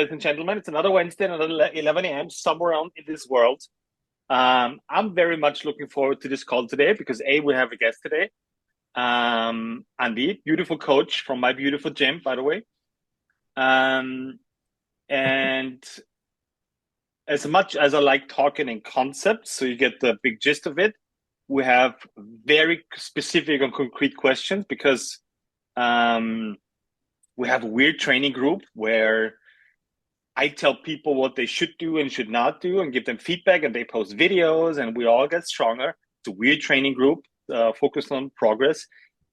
Ladies and gentlemen, it's another Wednesday, another 11 a.m. somewhere around in this world. I'm very much looking forward to this call today because we have a guest today. Andy, beautiful coach from my beautiful gym, by the way. And as much as I like talking in concepts, so you get the big gist of it, we have very specific and concrete questions because we have a weird training group where I tell people what they should do and should not do and give them feedback, and they post videos and we all get stronger. It's a weird training group focused on progress.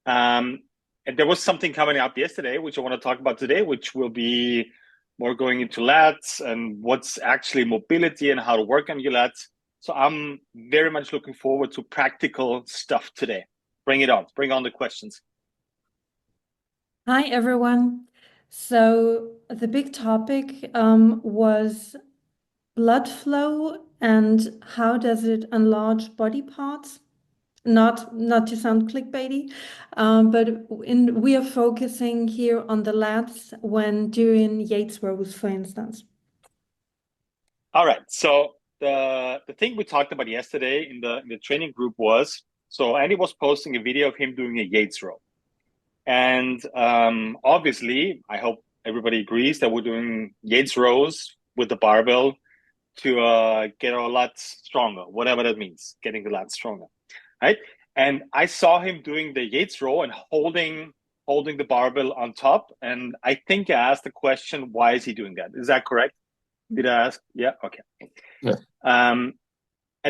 And there was something coming up yesterday, which I want to talk about today, which will be more going into lats and what's actually mobility and how to work on your lats. So I'm very much looking forward to practical stuff today. Bring it on. Bring on the questions. Hi, everyone. So the big topic was blood flow and how does it enlarge body parts? Not to sound clickbaity, but we are focusing here on the lats when doing Yates Rows, for instance. All right. So the thing we talked about yesterday in the training group was, so Andy was posting a video of him doing a Yates row. And obviously, I hope everybody agrees that we're doing Yates rows with the barbell to get our lats stronger, whatever that means, getting the lats stronger, right? And I saw him doing the Yates row and holding the barbell on top. And I think I asked the question, why is he doing that? Is that correct? Did I ask? Yeah, okay. Yeah. And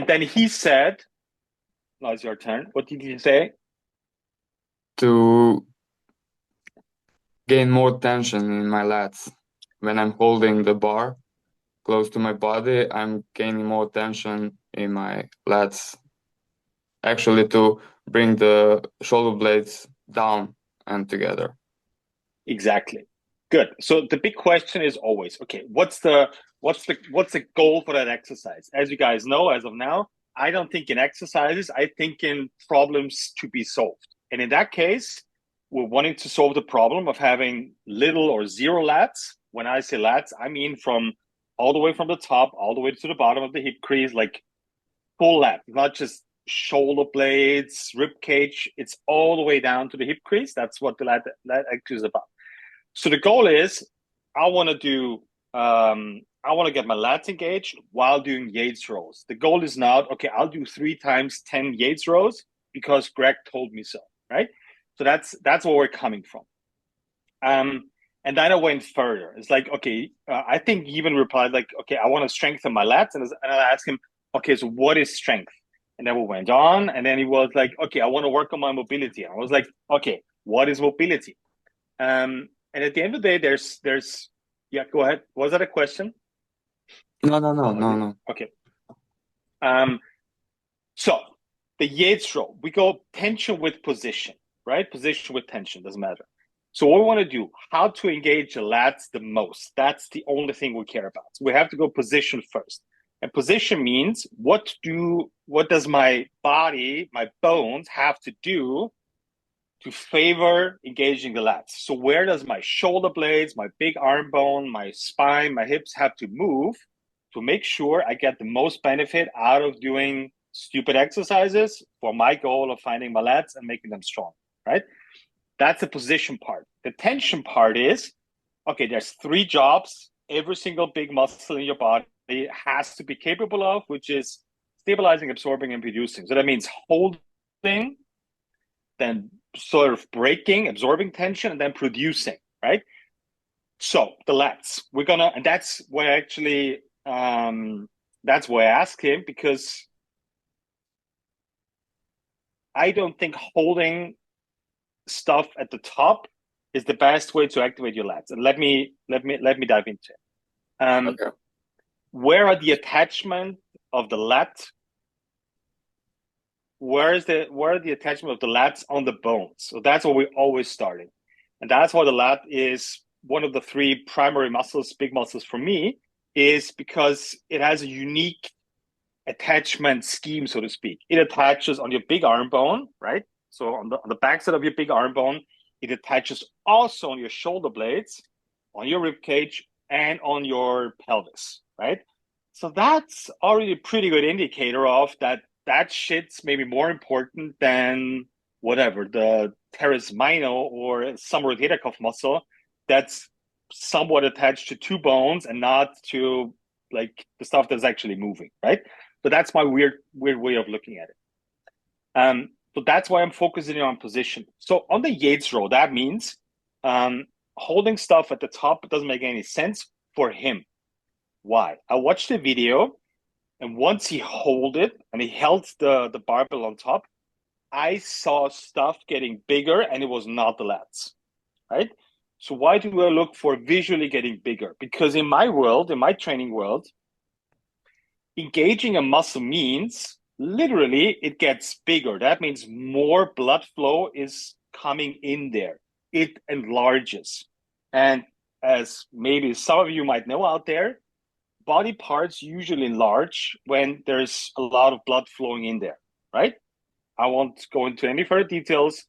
then he said, now it's your turn. What did he say? To gain more tension in my lats. When I'm holding the bar close to my body, I'm gaining more tension in my lats. Actually, to bring the shoulder blades down and together. Exactly. Good. So the big question is always, okay, what's the goal for that exercise? As you guys know, as of now, I don't think in exercises, I think in problems to be solved. And in that case, we're wanting to solve the problem of having little or zero lats. When I say lats, I mean from all the way from the top, all the way to the bottom of the hip crease, like full lat, not just shoulder blades, rib cage. It's all the way down to the hip crease. That's what the lat actually is about. So the goal is, I want to get my lats engaged while doing Yates rows. The goal is not, okay, I'll do 3 times 10 Yates rows because Greg told me so, right? So that's where we're coming from. And then I went further. It's like, okay, I think he even replied like, okay, I want to strengthen my lats. And I asked him, okay, so what is strength? And then we went on. And then he was like, okay, I want to work on my mobility. And I was like, okay, what is mobility? And at the end of the day, there's yeah, go ahead. Was that a question? No. Okay. So the Yates row, we go tension with position, right? Position with tension, doesn't matter. So what we want to do, how to engage the lats the most. That's the only thing we care about. So we have to go position first. And position means what does my body, my bones have to do to favor engaging the lats. So where does my shoulder blades, my big arm bone, my spine, my hips have to move to make sure I get the most benefit out of doing stupid exercises for my goal of finding my lats and making them strong, right? That's the position part. The tension part is, okay, there's 3 jobs every single big muscle in your body has to be capable of, which is stabilizing, absorbing, and producing. So that means holding, then sort of breaking, absorbing tension, and then producing, right? So the lats, and that's why actually, that's why I asked him, because I don't think holding stuff at the top is the best way to activate your lats. And let me dive into it. Okay. Where are the attachment of the lat? Where are the attachment of the lats on the bones? So that's what we're always starting. And that's why the lat is one of the 3 primary muscles, big muscles for me, is because it has a unique attachment scheme, so to speak. It attaches on your big arm bone, right? So on the backside of your big arm bone, it attaches also on your shoulder blades, on your rib cage, and on your pelvis, right? So that's already a pretty good indicator of that shit's maybe more important than whatever, the teres minor or some rotator cuff muscle that's somewhat attached to two bones and not to like the stuff that's actually moving, right? So that's my weird way of looking at it. So that's why I'm focusing on position. So on the Yates row, that means holding stuff at the top doesn't make any sense for him. Why? I watched the video, and once he held it and he held the barbell on top, I saw stuff getting bigger, and it was not the lats, right? So why do I look for visually getting bigger? Because in my world, in my training world, engaging a muscle means literally it gets bigger. That means more blood flow is coming in there. It enlarges. And as maybe some of you might know out there, body parts usually enlarge when there's a lot of blood flowing in there, right? I won't go into any further details,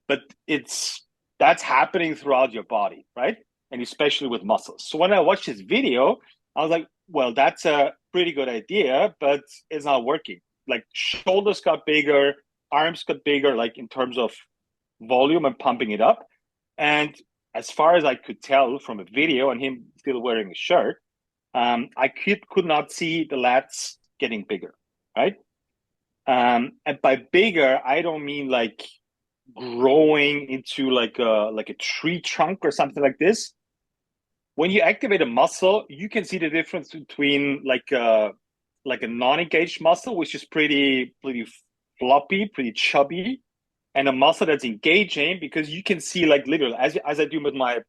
but that's happening throughout your body, right? And especially with muscles. So when I watched this video, I was like, well, that's a pretty good idea, but it's not working. Like shoulders got bigger, arms got bigger, like in terms of volume and pumping it up. And as far as I could tell from a video and him still wearing a shirt, I could not see the lats getting bigger, right? And by bigger, I don't mean like growing into like a tree trunk or something like this. When you activate a muscle, you can see the difference between like a non-engaged muscle, which is pretty floppy, pretty chubby, and a muscle that's engaging, because you can see like literally as I do with my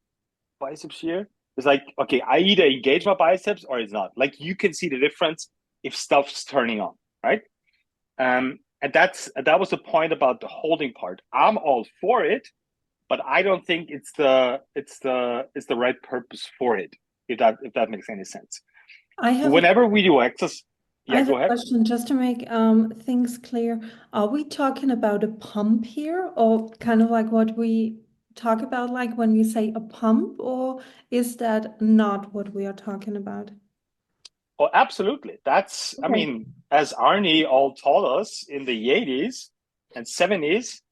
biceps here, it's like, okay, I either engage my biceps or it's not. Like you can see the difference if stuff's turning on, right? And that was the point about the holding part. I'm all for it, but I don't think it's the right purpose for it. If that makes any sense. I have Whenever we do exercise, I yeah, have go a ahead. question just to make things clear. Are we talking about a pump here, or kind of like what we talk about, like when we say a pump, or is that not what we are talking about? Oh, absolutely. That's, I Okay. mean, as Arnie all taught us in the 80s and 70s,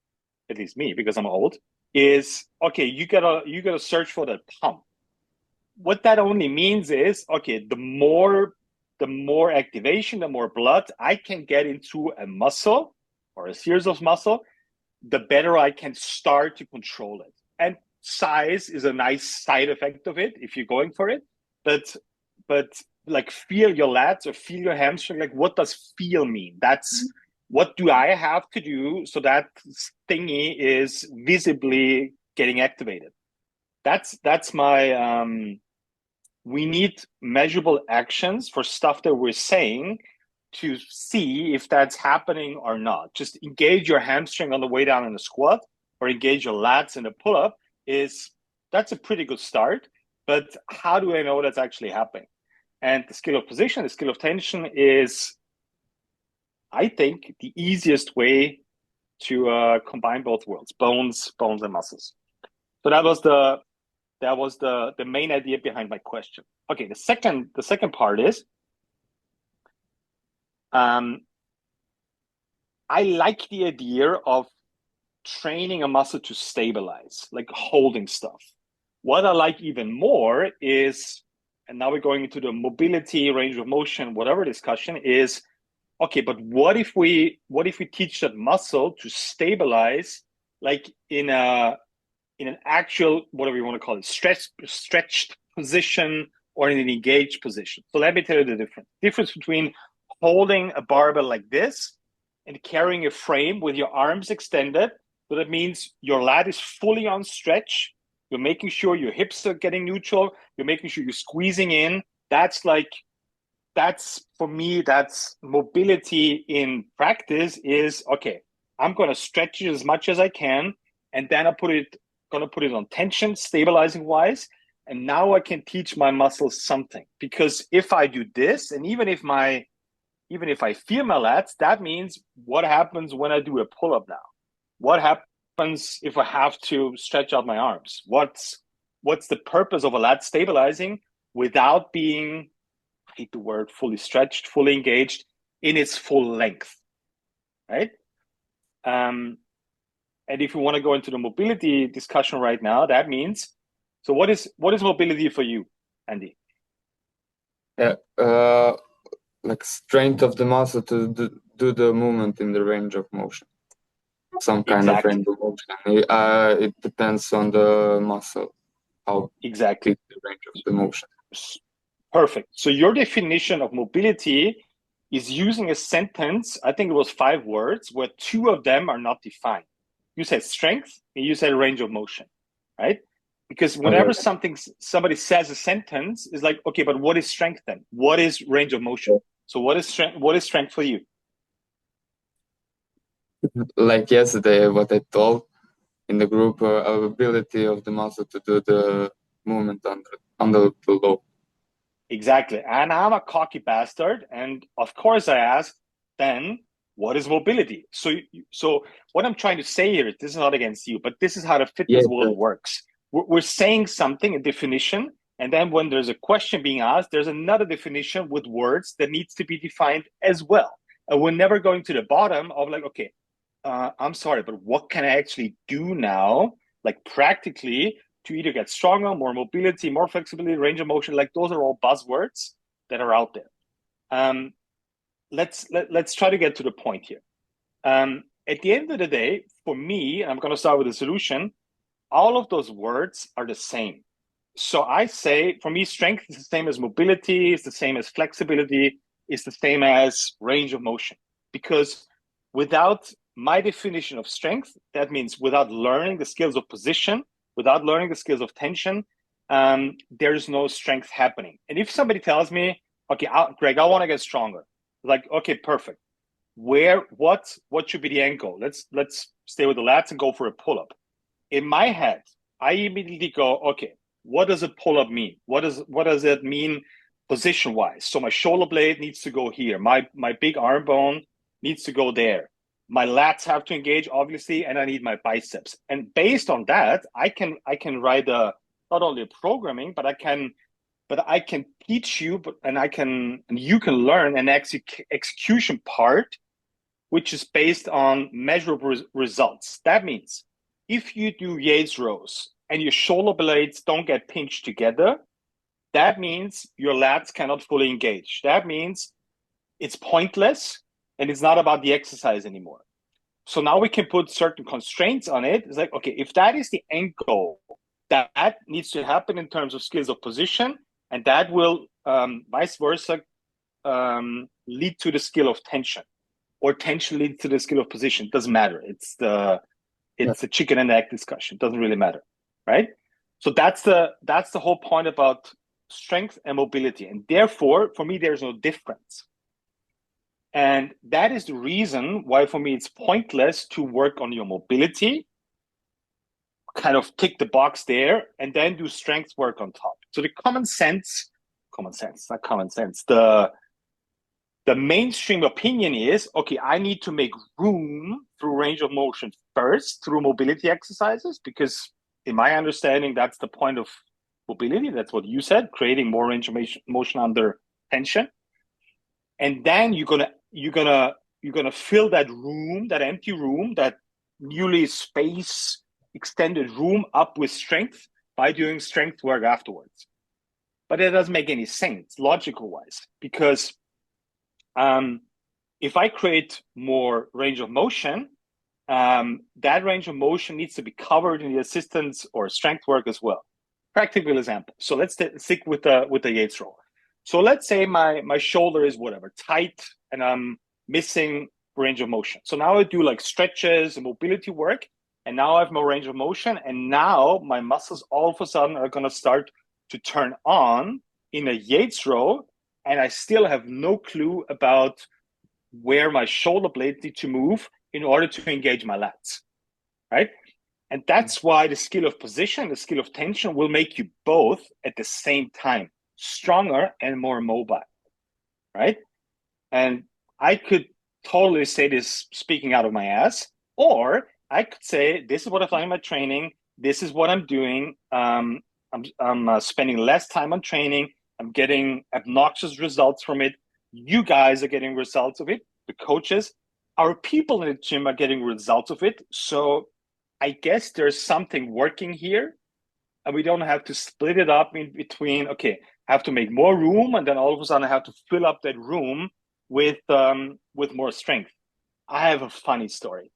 at least me, because I'm old, is okay, you gotta search for the pump. What that only means is, okay, the more activation, the more blood I can get into a muscle or a series of muscle, the better I can start to control it. And size is a nice side effect of it if you're going for it. But like feel your lats or feel your hamstring, like what does feel mean? That's what do I have to do so that thingy is visibly getting activated. That's my we need measurable actions for stuff that we're saying to see if that's happening or not. Just engage your hamstring on the way down in the squat or engage your lats in the pull-up that's a pretty good start. But how do I know that's actually happening? And the skill of position, the skill of tension is, I think, the easiest way to combine both worlds, bones and muscles. So that was the main idea behind my question. Okay, the second part is, I like the idea of training a muscle to stabilize, like holding stuff. What I like even more is, and now we're going into the mobility, range of motion, whatever discussion is, okay, but what if we teach that muscle to stabilize, like in an actual, whatever you want to call it, stretched position or in an engaged position. So let me tell you the difference between holding a barbell like this and carrying a frame with your arms extended. So that means your lat is fully on stretch. You're making sure your hips are getting neutral. You're making sure you're squeezing in. That's for me, that's mobility in practice is, okay, I'm going to stretch it as much as I can. And then going to put it on tension, stabilizing wise. And now I can teach my muscles something, because if I do this, and even if I feel my lats, that means what happens when I do a pull-up now? What happens if I have to stretch out my arms? What's the purpose of a lat stabilizing? without being, I hate the word, fully stretched, fully engaged in its full length, right? And if you want to go into the mobility discussion right now, that means, so what is mobility for you, Andy? Yeah, like strength of the muscle to do the movement in the range of motion. Some kind of range of motion. It depends on the muscle, how exactly big the range of the motion. Perfect. So your definition of mobility is using a sentence, I think it was 5 words, where 2 of them are not defined. You said strength and you said range of motion, right? Because whenever somebody says a sentence, it's like, okay, but what is strength then? What is range of motion? So what is strength for you? Like yesterday, what I told in the group, ability of the muscle to do the movement under the load. Exactly. And I'm a cocky bastard. And of course I asked, then what is mobility? So what I'm trying to say here is, this is not against you, but this is how the fitness world works. We're saying something, a definition, and then when there's a question being asked, there's another definition with words that needs to be defined as well. And we're never going to the bottom of like, okay, I'm sorry, but what can I actually do now, like practically, to either get stronger, more mobility, more flexibility, range of motion? Like those are all buzzwords that are out there. Let's try to get to the point here. At the end of the day, for me, I'm going to start with a solution. All of those words are the same. So I say, for me, strength is the same as mobility, is the same as flexibility, is the same as range of motion. Because without my definition of strength, that means without learning the skills of position, without learning the skills of tension, there's no strength happening. And if somebody tells me, okay, Greg, I want to get stronger, like, okay, perfect. What should be the end goal? Let's stay with the lats and go for a pull-up. In my head, I immediately go, okay, what does a pull-up mean? What does it mean position-wise? So my shoulder blade needs to go here. My big arm bone needs to go there. My lats have to engage, obviously, and I need my biceps. And based on that, I can write not only a programming, but I can teach you, and you can learn an execution part, which is based on measurable results. That means if you do Yates rows and your shoulder blades don't get pinched together, that means your lats cannot fully engage. That means it's pointless and it's not about the exercise anymore. So now we can put certain constraints on it. It's like, okay, if that is the end goal, that needs to happen in terms of skills of position, and that will vice versa lead to the skill of tension, or tension leads to the skill of position. It doesn't matter. It's the chicken and egg discussion. It doesn't really matter, right? So that's the whole point about strength and mobility. And therefore, for me, there's no difference. And that is the reason why, for me, it's pointless to work on your mobility, kind of tick the box there, and then do strength work on top. So the the mainstream opinion is, okay, I need to make room through range of motion first, through mobility exercises, because in my understanding, that's the point of mobility. That's what you said, creating more range of motion under tension. And then you're gonna fill that room, that empty room, that newly space extended room up with strength by doing strength work afterwards. But it doesn't make any sense logical wise, because if I create more range of motion, that range of motion needs to be covered in the assistance or strength work as well. Practical example. So let's stick with the Yates row. So let's say my shoulder is whatever tight and I'm missing range of motion. So now I do like stretches and mobility work, and now I have more range of motion, and now my muscles all of a sudden are going to start to turn on in a Yates row, and I still have no clue about where my shoulder blades need to move in order to engage my lats, right? And that's why the skill of position, the skill of tension will make you both at the same time stronger and more mobile, right? And I could totally say this speaking out of my ass, or I could say, this is what I find in my training. This is what I'm doing. I'm spending less time on training. I'm getting obnoxious results from it. You guys are getting results of it. The coaches, our people in the gym are getting results of it. So I guess there's something working here, and we don't have to split it up in between. Okay, I have to make more room, and then all of a sudden I have to fill up that room with more strength. I have a funny story.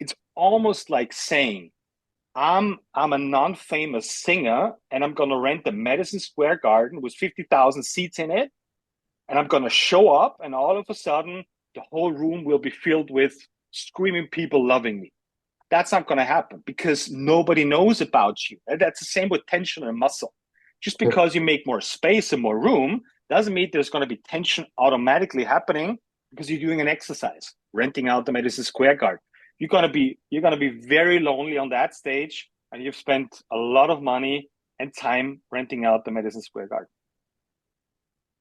It's almost like saying I'm a non-famous singer, and I'm gonna rent the Madison Square Garden with 50,000 seats in it, and I'm gonna show up, and all of a sudden the whole room will be filled with screaming people loving me. That's not going to happen because nobody knows about you. That's the same with tension and muscle. Just because you make more space and more room doesn't mean there's going to be tension automatically happening because you're doing an exercise, renting out the Madison Square Garden. You're going to be very lonely on that stage, and you've spent a lot of money and time renting out the Madison Square Garden.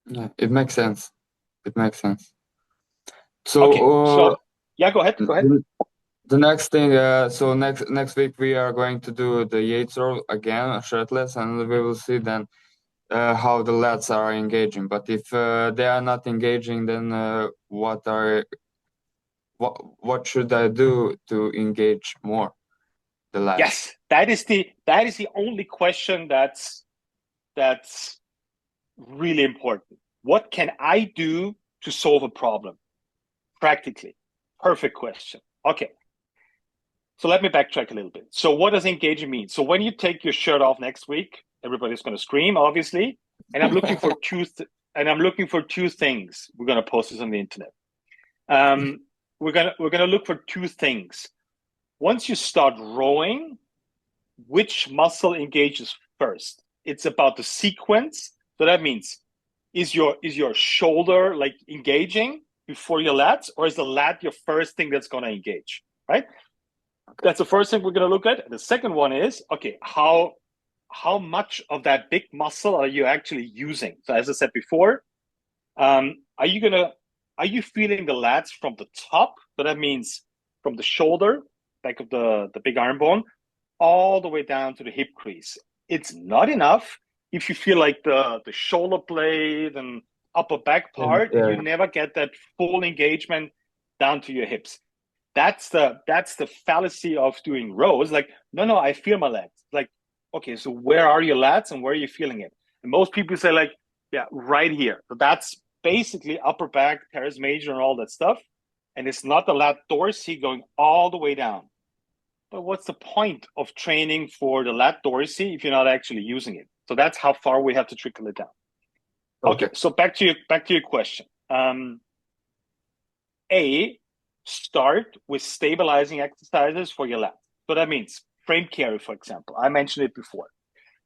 Yeah, it makes sense. It makes sense. So, okay, yeah, go ahead. Go ahead. The next thing, so next week we are going to do the Yates Rows again, shirtless, and we will see then how the lads are engaging. But if they are not engaging, then what should I do to engage more the lads? Yes, that is the only question that's really important. What can I do to solve a problem? Practically. Perfect question. Okay. So let me backtrack a little bit. So what does engaging mean? So when you take your shirt off next week, everybody's going to scream, obviously. And I'm looking for two things. We're going to post this on the internet. We're gonna look for two things. Once you start rowing, which muscle engages first? It's about the sequence. So that means, is your shoulder like engaging before your lats, or is the lat your first thing that's going to engage, right? That's the first thing we're going to look at. And the second one is, okay, how much of that big muscle are you actually using? So as I said before, are you feeling the lats from the top? So that means from the shoulder, back of the big arm bone, all the way down to the hip crease. It's not enough if you feel like the shoulder blade and upper back part, and you never get that full engagement down to your hips. That's the fallacy of doing rows. Like, no, I feel my lats. Like, okay, so where are your lats and where are you feeling it? And most people say like, yeah, right here. So that's basically upper back, teres major, and all that stuff. And it's not the lat dorsi going all the way down. But what's the point of training for the lat dorsi if you're not actually using it? So that's how far we have to trickle it down. Okay, so back to your question. Start with stabilizing exercises for your lats. So that means frame carry, for example. I mentioned it before.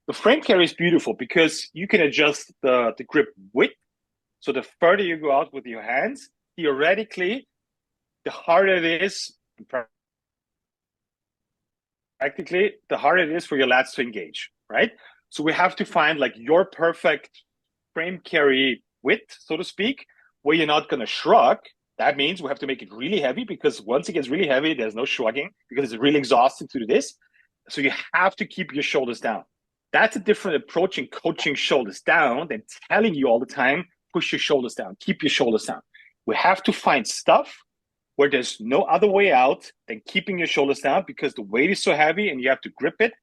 The frame carry is beautiful because you can adjust the grip width. So the further you go out with your hands, theoretically, the harder it is, practically, the harder it is for your lats to engage, right? So we have to find like your perfect frame carry width, so to speak, where you're not going to shrug. That means we have to make it really heavy, because once it gets really heavy, there's no shrugging because it's really exhausting to do this. So you have to keep your shoulders down. That's a different approach in coaching shoulders down than telling you all the time, push your shoulders down, keep your shoulders down. We have to find stuff where there's no other way out than keeping your shoulders down, because the weight is so heavy and you have to grip it.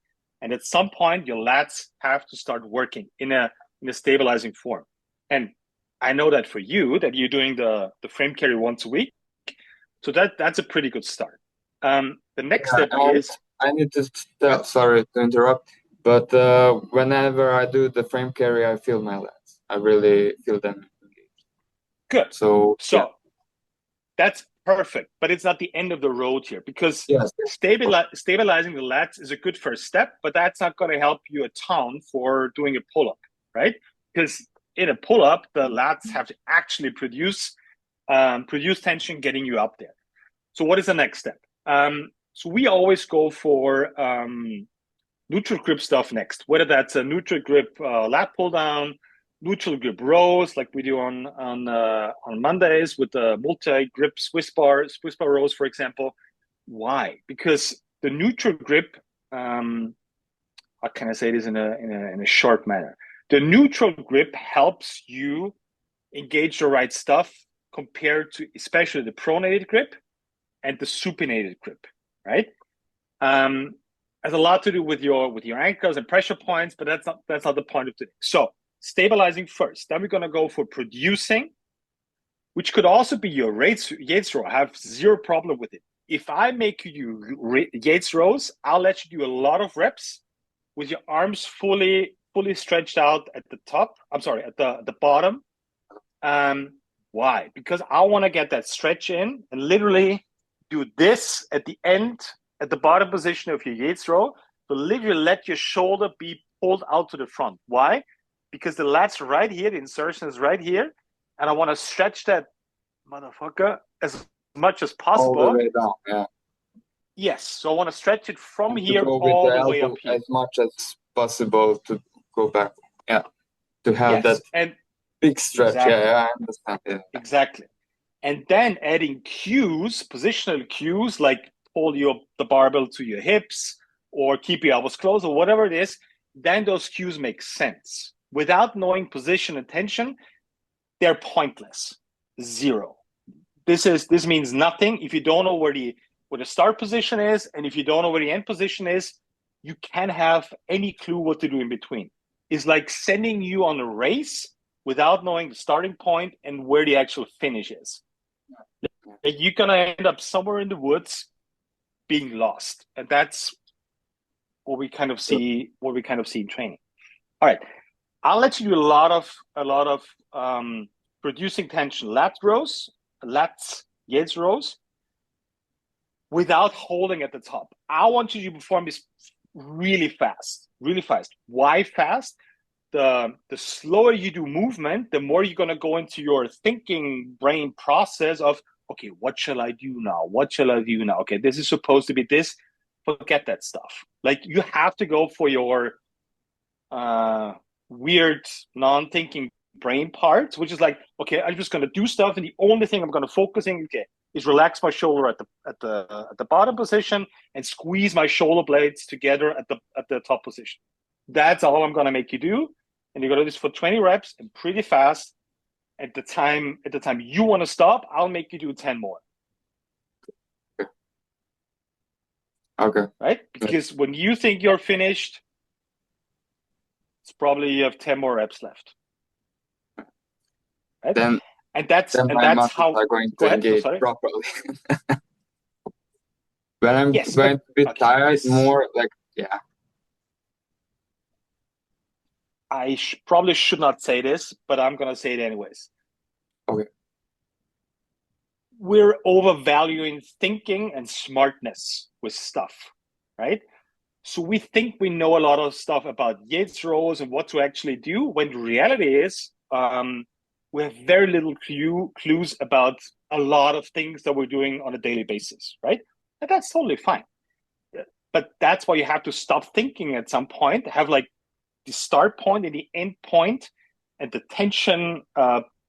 And at some point, your lats have to start working in a stabilizing form. And I know that for you, that you're doing the frame carry once a week. So that's a pretty good start. The next step is... I need to sorry to interrupt, but whenever I do the frame carry, I feel my lats. I really feel them engaged. Good. So that's perfect, but it's not the end of the road here, because stabilizing the lats is a good first step, but that's not going to help you a ton for doing a pull-up, right? Because in a pull-up, the lats have to actually produce tension, getting you up there. So what is the next step? So we always go for neutral grip stuff next, whether that's a neutral grip lat pull down, neutral grip rows like we do on Mondays with the multi-grip Swiss bar rows, for example. Why? Because the neutral grip, how can I say this in a short manner? The neutral grip helps you engage the right stuff compared to especially the pronated grip and the supinated grip, right? Has a lot to do with your ankles and pressure points, but that's not the point of today. So stabilizing first. Then we're gonna go for producing, which could also be your Yates row. I have zero problem with it. If I make you do Yates rows, I'll let you do a lot of reps with your arms fully stretched out at the top. I'm sorry, at the bottom. Why? Because I want to get that stretch in and literally do this at the end, at the bottom position of your Yates row. So literally let your shoulder be pulled out to the front. Why? Because the lat's right here, the insertion is right here, and I want to stretch that motherfucker as much as possible. All the way down, yeah. Yes, so I want to stretch it from And here to go with all the the way elbow up here. as much as possible to go back. Yeah. To have Yes, that and big stretch. exactly. Yeah, I understand it. Exactly. And then adding cues, positional cues, like pull the barbell to your hips or keep your elbows closed or whatever it is, then those cues make sense. Without knowing position and tension, they're pointless. Zero. This means nothing if you don't know where the start position is, and if you don't know where the end position is, you can't have any clue what to do in between. It's like sending you on a race without knowing the starting point and where the actual finish is. You're gonna end up somewhere in the woods being lost, and that's what we kind of see. What we kind of see in training. All right, I'll let you do a lot of producing tension lats, Yates rows, without holding at the top. I want you to perform this really fast. Why fast? The slower you do movement, the more you're going to go into your thinking brain process of, okay, what shall I do now? Okay, this is supposed to be this. Forget that stuff. Like, you have to go for your weird non-thinking brain parts, which is like, okay, I'm just going to do stuff, and the only thing I'm going to focus on, is relax my shoulder at the bottom position and squeeze my shoulder blades together at the top position. That's all I'm going to make you do. And you're going to do this for 20 reps and pretty fast. At the time you want to stop, I'll make you do 10 more. Okay. Right? Because when you think you're finished, it's probably you have 10 more reps left. Right? Then that's how are going to engage properly. When I'm going to be tired, more like, yeah. I probably should not say this, but I'm going to say it anyways. Okay. We're overvaluing thinking and smartness with stuff, right? So we think we know a lot of stuff about Yates rows and what to actually do, when the reality is we have very little clues about a lot of things that we're doing on a daily basis, right? And that's totally fine. But that's why you have to stop thinking at some point, have like the start point and the end point and the tension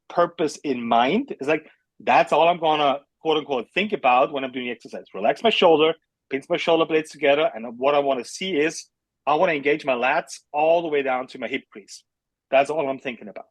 purpose in mind. Is like, that's all I'm gonna quote unquote think about when I'm doing the exercise. Relax my shoulder, pinch my shoulder blades together, and what I want to see is I want to engage my lats all the way down to my hip crease. That's all I'm thinking about.